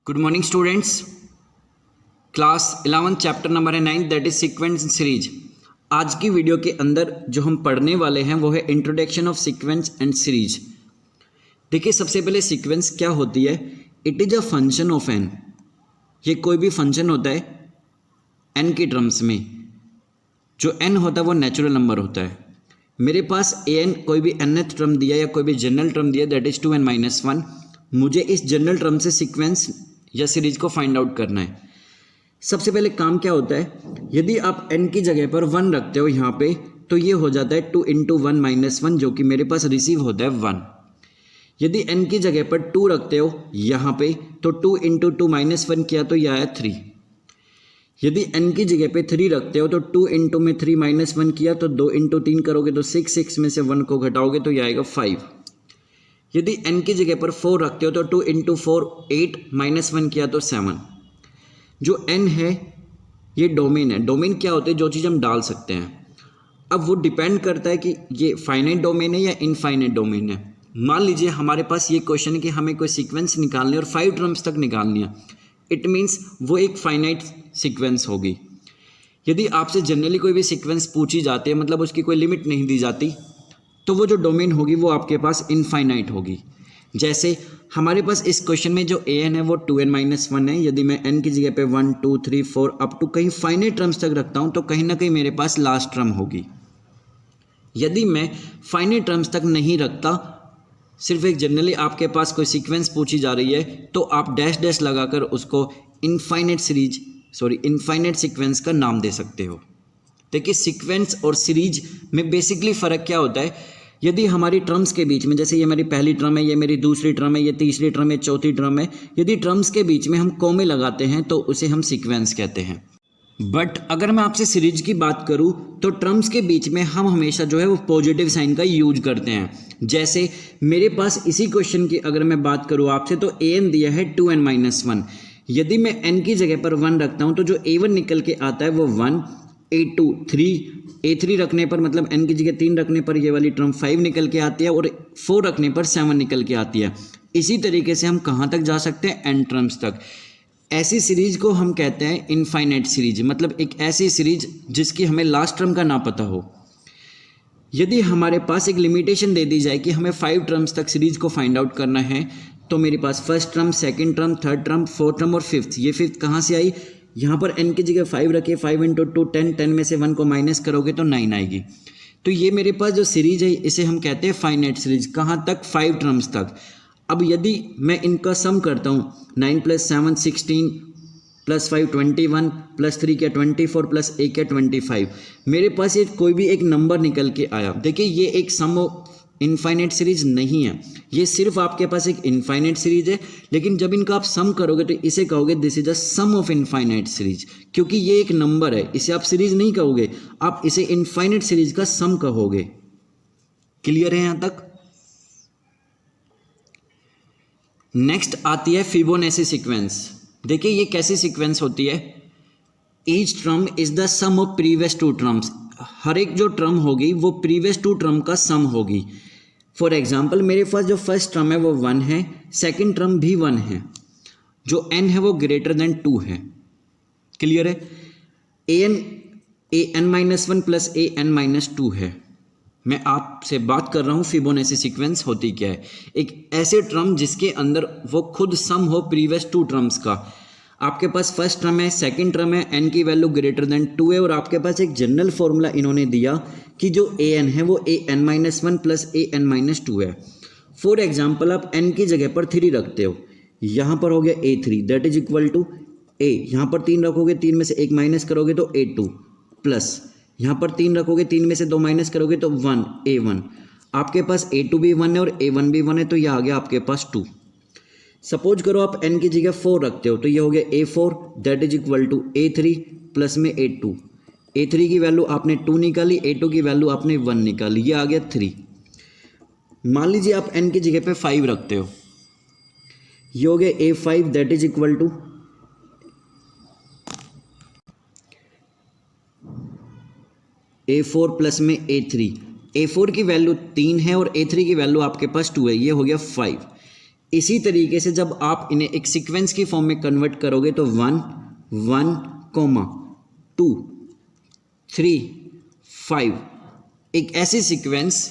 Good morning students. Class 11 chapter number है 9 that is sequence series. आज की video के अंदर जो हम पढ़ने वाले हैं वो है introduction of sequence and series. देखिए, सबसे पहले सीक्वेंस क्या होती है। It is a function of n. ये कोई भी फंक्शन होता है एन के टर्म्स में। जो एन होता है वो नेचुरल नंबर होता है। मेरे पास ए एन कोई भी nth टर्म दिया या कोई भी जनरल टर्म दिया दैट इज 2n-1। मुझे इस जनरल टर्म से सीक्वेंस या सीरीज को फाइंड आउट करना है। सबसे पहले काम क्या होता है, यदि आप n की जगह पर 1 रखते हो यहाँ पे तो ये हो जाता है 2 × 1-1 जो कि मेरे पास रिसीव होता है 1। यदि n की जगह पर 2 रखते हो यहाँ पे तो 2 × 2-1 किया तो यह आया 3। यदि n की जगह पे 3 रखते हो तो 2 × 3-1 किया तो 2 × 3 करोगे तो 6 में से 1 को घटाओगे तो यह आएगा 5। यदि n की जगह पर 4 रखते हो तो 2 × 4 8-1 किया तो 7। जो n है ये डोमेन है। डोमेन क्या होते हैं, जो चीज़ हम डाल सकते हैं। अब वो डिपेंड करता है कि ये फाइनाइट डोमेन है या इनफाइनाइट डोमेन है। मान लीजिए हमारे पास ये क्वेश्चन है कि हमें कोई सीक्वेंस निकालनी है और 5 टर्म्स तक निकालनी है। इट मीन्स वो एक फाइनाइट सीक्वेंस होगी। यदि आपसे जनरली कोई भी सीक्वेंस पूछी जाती है, मतलब उसकी कोई लिमिट नहीं दी जाती, तो वो जो डोमेन होगी वो आपके पास इनफाइनाइट होगी। जैसे हमारे पास इस क्वेश्चन में जो ए एन है वो 2n-1 है। यदि मैं n की जगह पे 1 2 3 4 अप टू कहीं फाइनाइट टर्म्स तक रखता हूँ तो कहीं ना कहीं मेरे पास लास्ट टर्म होगी। यदि मैं फाइनाइट टर्म्स तक नहीं रखता, सिर्फ एक जनरली आपके पास कोई सीक्वेंस पूछी जा रही है तो आप डैश डैश लगाकर उसको इनफाइनाइट सीक्वेंस का नाम दे सकते हो। देखिए, सीक्वेंस और सीरीज में बेसिकली फ़र्क क्या होता है। यदि हमारी टर्म्स के बीच में, जैसे ये मेरी पहली टर्म है, ये मेरी दूसरी टर्म है, ये तीसरी टर्म है, चौथी टर्म है, यदि टर्म्स के बीच में हम कॉमे लगाते हैं तो उसे हम सीक्वेंस कहते हैं। बट अगर मैं आपसे सीरीज की बात करूं तो टर्म्स के बीच में हम हमेशा जो है वो पॉजिटिव साइन का यूज करते हैं। जैसे मेरे पास इसी क्वेश्चन की अगर मैं बात करूं आपसे तो ए एन दिया है 2n-1। यदि मैं n की जगह पर 1 रखता हूं तो जो a1 निकल के आता है वो 1, a2 3, a3 रखने पर मतलब n की जगह 3 रखने पर ये वाली टर्म 5 निकल के आती है और 4 रखने पर 7 निकल के आती है। इसी तरीके से हम कहाँ तक जा सकते हैं, n टर्म्स तक। ऐसी सीरीज को हम कहते हैं इनफाइनाइट सीरीज, मतलब एक ऐसी सीरीज जिसकी हमें लास्ट टर्म का ना पता हो। यदि हमारे पास एक लिमिटेशन दे दी जाए कि हमें 5 टर्म्स तक सीरीज को फाइंड आउट करना है तो मेरे पास first term, second term, third term, fourth term और फिफ्थ। ये फिफ्थ कहाँ से आई, यहाँ पर n की जगह 5 रखे, 5 × 2 10, 10 में से 1 को माइनस करोगे तो 9 आएगी। तो ये मेरे पास जो सीरीज है इसे हम कहते हैं फाइनाइट सीरीज। कहाँ तक, 5 टर्म्स तक। अब यदि मैं इनका सम करता हूँ 9 + 7 16 + 5 21 + 3 क्या 24 + 1 क्या 25, मेरे पास ये कोई भी एक नंबर निकल के आया। देखिए, ये एक सम इनफाइनाइट सीरीज नहीं है, ये सिर्फ आपके पास एक इनफाइनाइट सीरीज है। लेकिन जब इनका आप सम करोगे तो इसे कहोगे this is a sum of infinite series, क्योंकि ये एक नंबर है। इसे आप सीरीज नहीं कहोगे, आप इसे इनफाइनाइट सीरीज का सम कहोगे। क्लियर है यहां तक। नेक्स्ट आती है फिबोनाची सीक्वेंस। देखिए, ये कैसी सीक्वेंस होती है। Each term is the sum of previous 2 terms. हर एक जो टर्म होगी वो प्रीवियस 2 टर्म का सम होगी। फॉर एग्जाम्पल, मेरे पास जो फर्स्ट टर्म है वो 1 है, सेकेंड टर्म भी 1 है, जो n है वो ग्रेटर देन 2 है। क्लियर है। an-1 + an-2 है। मैं आपसे बात कर रहा हूँ फिबोनाची सीक्वेंस होती क्या है। एक ऐसे टर्म जिसके अंदर वो खुद सम हो प्रीवियस 2 टर्म्स का। आपके पास फर्स्ट टर्म है, सेकंड टर्म है, n की वैल्यू ग्रेटर देन 2 है और आपके पास एक जनरल फॉर्मूला इन्होंने दिया कि जो an है वो an-1 + an-2 है। फॉर एग्जाम्पल, आप n की जगह पर 3 रखते हो, यहाँ पर हो गया a3 that is equal to a, यहाँ पर 3 रखोगे, 3 में से 1 माइनस करोगे तो a2 प्लस यहाँ पर 3 रखोगे, 3 में से 2 माइनस करोगे तो 1 a1। आपके पास a2 भी 1 है और a1 भी 1 है तो यह आ गया आपके पास 2। सपोज करो आप n की जगह 4 रखते हो तो ये हो गया a4 that is equal to a3 plus में a2। a3 की वैल्यू आपने 2 निकाली, a2 की वैल्यू आपने 1 निकाली, ये आ गया 3। मान लीजिए आप n की जगह पे 5 रखते हो, ये हो गया a5 that is equal to a4 plus में a3। a4 की वैल्यू 3 है और a3 की वैल्यू आपके पास 2 है, ये हो गया 5। इसी तरीके से जब आप इन्हें एक सीक्वेंस की फॉर्म में कन्वर्ट करोगे तो 1 1 2 3 5, एक ऐसी सीक्वेंस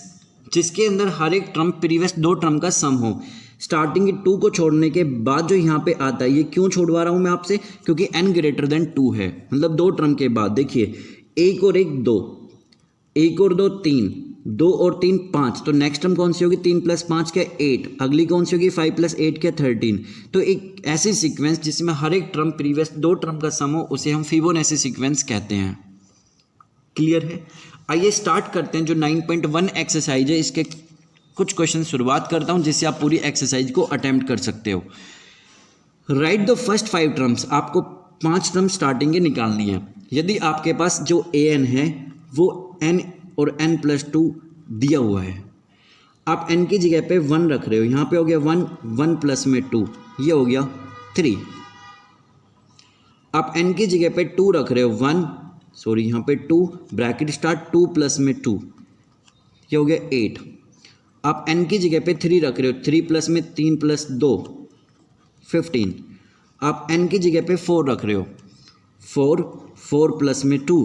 जिसके अंदर हर एक टर्म प्रीवियस दो टर्म का सम हो। स्टार्टिंग की 2 को छोड़ने के बाद जो यहाँ पे आता है, ये क्यों छोड़वा रहा हूँ मैं आपसे, क्योंकि n ग्रेटर देन 2 है, मतलब दो टर्म के बाद देखिए 1 और 1 2, 1 और 2 3, 2 और 3 5, तो नेक्स्ट टर्म कौन सी होगी, 3 + 5 क्या 8, अगली कौन सी होगी 5 + 8 क्या 13। तो एक ऐसी सीक्वेंस जिसमें हर एक टर्म प्रीवियस दो टर्म का सम हो उसे हम फिबोनाची सीक्वेंस कहते हैं। क्लियर है? आइए स्टार्ट करते हैं। जो 9.1 एक्सरसाइज है इसके कुछ क्वेश्चन शुरुआत करता हूं जिससे आप पूरी एक्सरसाइज को अटेम्प्ट कर सकते हो। राइट द फर्स्ट 5 टर्म्स, आपको 5 टर्म स्टार्टिंग के निकालनी है। यदि आपके पास जो an है वो n और n+2 दिया हुआ है, आप n की जगह पे 1 रख रहे हो, यहाँ पे हो गया 1, 1 प्लस में 2, ये हो गया 3। आप n की जगह पे 2 रख रहे हो, 1 सॉरी यहाँ पे 2 ब्रैकेट स्टार्ट 2 प्लस में 2, ये हो गया 8। आप n की जगह पे 3 रख रहे हो, 3 प्लस में 3 + 2 15। आप n की जगह पे 4 रख रहे हो, 4 4 प्लस में 2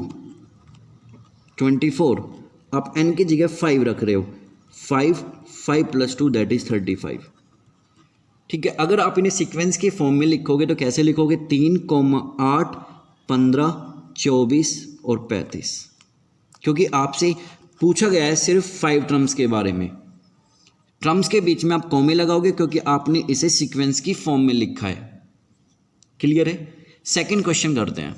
24। आप n की जगह 5 रख रहे हो, 5 5 + 2 दैट इज 35। ठीक है, अगर आप इन्हें सीक्वेंस की फॉर्म में लिखोगे तो कैसे लिखोगे, 3, 8, 15, 24 और 35, क्योंकि आपसे पूछा गया है सिर्फ 5 टर्म्स के बारे में। टर्म्स के बीच में आप कॉमे लगाओगे क्योंकि आपने इसे सीक्वेंस की फॉर्म में लिखा है। क्लियर है? सेकंड क्वेश्चन करते हैं।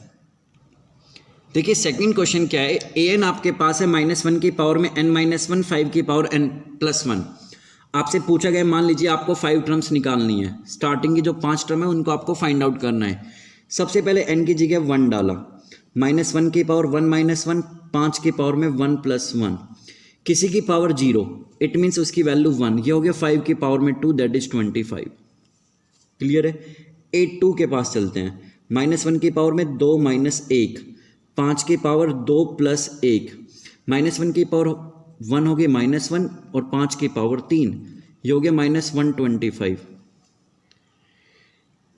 देखिए सेकंड क्वेश्चन क्या है, an आपके पास है -1 की पावर में n-1, 5 की पावर n+1। आपसे पूछा गया, मान लीजिए आपको 5 टर्म्स निकालनी है, स्टार्टिंग की जो 5 टर्म है उनको आपको फाइंड आउट करना है। सबसे पहले n की जगह 1 डाला, -1 की पावर 1 -1, 5 की पावर में 1 + 1, किसी की पावर 0, इट मीन्स उसकी वैल्यू 1, ये हो गया 5 की पावर में 2 दैट इज 25। क्लियर है? 8 2 के पास चलते हैं, -1 की पावर में 2 - 1, 5 की पावर 2 + 1, -1 की पावर 1 हो गई -1 और 5 की पावर 3, ये हो गया -125।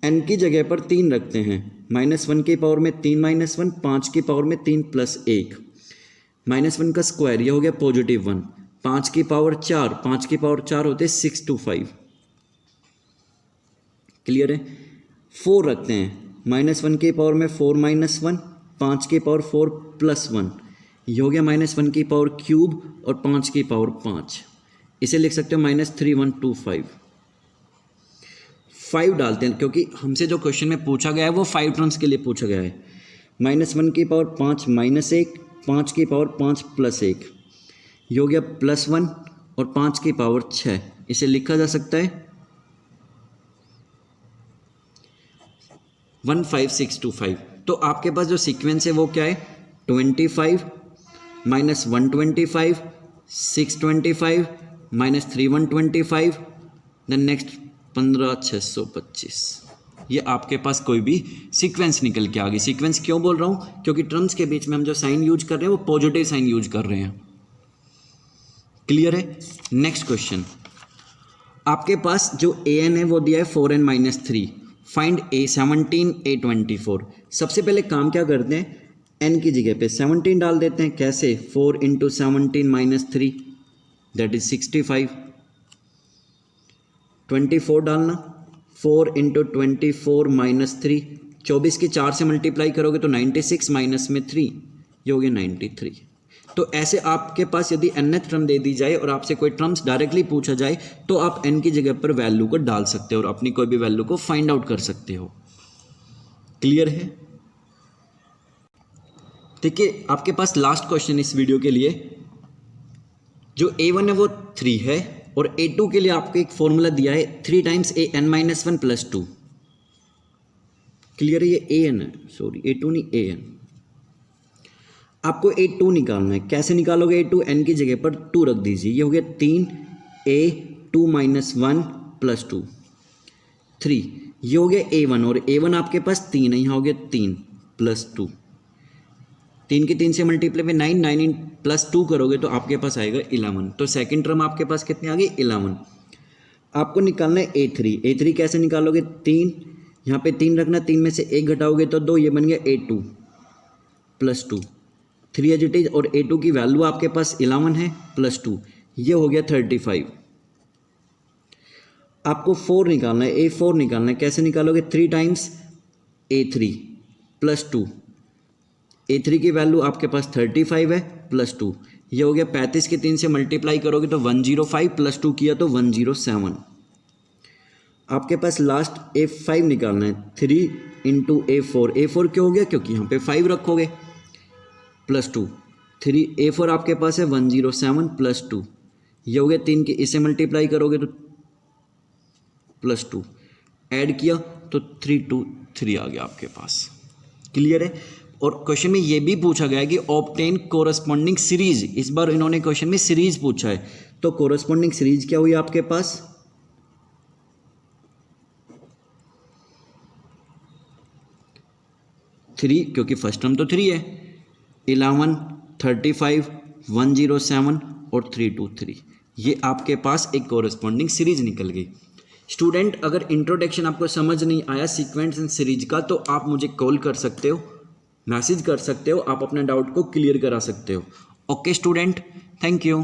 n की जगह पर 3 रखते हैं, -1 की पावर में 3 - 1, 5 की पावर में 3 + 1, -1 का स्क्वायर, ये हो गया +1, 5 की पावर 4, 5 की पावर 4 होते 625। क्लियर है? 4 रखते हैं, -1 की पावर में 4 - 1, 5 की पावर 4 + 1, ये हो गया -1 की पावर क्यूब और 5 की पावर 5, इसे लिख सकते हो -3125। 5 डालते हैं क्योंकि हमसे जो क्वेश्चन में पूछा गया है वो 5 टर्म्स के लिए पूछा गया है। -1 की पावर 5 - 1, 5 की पावर 5 + 1, ये हो गया +1 और 5 की पावर 6, इसे लिखा जा सकता है 15625। तो आपके पास जो सीक्वेंस है वो क्या है, 25 -125, 625 -3125, देन नेक्स्ट 15625। ये आपके पास कोई भी सीक्वेंस निकल के आ गई। सीक्वेंस क्यों बोल रहा हूँ, क्योंकि टर्म्स के बीच में हम जो साइन यूज कर रहे हैं वो पॉजिटिव साइन यूज कर रहे हैं। क्लियर है? नेक्स्ट क्वेश्चन, आपके पास जो an है वो दिया है 4n-3, फाइंड a17 a24। सबसे पहले काम क्या करते हैं, n की जगह पे 17 डाल देते हैं। कैसे, 4 × 17 - 3 दैट इज 65। 24 डालना, 4 × 24 - 3, 24 की 4 से मल्टीप्लाई करोगे तो 96 माइनस में 3, ये हो गया 93। तो ऐसे आपके पास यदि nth टर्म दे दी जाए और आपसे कोई टर्म्स डायरेक्टली पूछा जाए तो आप n की जगह पर वैल्यू को डाल सकते हो और अपनी कोई भी वैल्यू को फाइंड आउट कर सकते हो। क्लियर है? देखिए आपके पास लास्ट क्वेश्चन इस वीडियो के लिए, जो a1 है वो 3 है और a2 के लिए आपको एक फॉर्मूला दिया है 3 × an-1 + 2। क्लियर है? ये an है, सॉरी a2 नहीं an। आपको a2 निकालना है। कैसे निकालोगे a2, n की जगह पर 2 रख दीजिए, ये हो गया 3 a2 - 1 + 2 3, ये हो गया a1 और a1 आपके पास 3 है, यहाँ हो गया 3 + 2, 3 की 3 से मल्टीप्लाई में 9, 9 + 2 करोगे तो आपके पास आएगा 11। तो सेकंड टर्म आपके पास कितनी आ गई, 11। आपको निकालना है A3। A3 कैसे निकालोगे, 3 यहाँ पे 3 रखना, 3 में से 1 घटाओगे तो 2, ये बन गया A2 plus 2, 3 as it is. और A2 की वैल्यू आपके पास 11 है प्लस 2, ये हो गया 35। आपको 4 निकालना है, A4 निकालना है। कैसे निकालोगे, 3 टाइम्स A3 प्लस 2, A3 की वैल्यू आपके पास 35 है प्लस 2, ये हो गया 35 के 3 से मल्टीप्लाई करोगे तो 105 प्लस 2 किया तो 107। आपके पास लास्ट A5 निकालना है, 3 इंटू A4। A4 क्यों हो गया, क्योंकि यहाँ पे 5 रखोगे प्लस 2, 3 A4 आपके पास है 107 प्लस 2, ये हो गया 3 के इसे मल्टीप्लाई करोगे तो प्लस 2, ऐड किया तो 323 आ गया आपके पास। क्लियर है। और क्वेश्चन में ये भी पूछा गया है कि ऑब्टेन कोरस्पॉन्डिंग सीरीज, इस बार इन्होंने क्वेश्चन में सीरीज पूछा है, तो कोरस्पॉन्डिंग सीरीज क्या हुई आपके पास, 3, क्योंकि फर्स्ट टर्म तो 3 है, 11, 35, 107 और 323, ये आपके पास एक कोरस्पॉन्डिंग सीरीज निकल गई। स्टूडेंट, अगर इंट्रोडक्शन आपको समझ नहीं आया सीक्वेंस एंड सीरीज का, तो आप मुझे कॉल कर सकते हो, मैसेज कर सकते हो, आप अपने डाउट को क्लियर करा सकते हो। Okay student, thank you.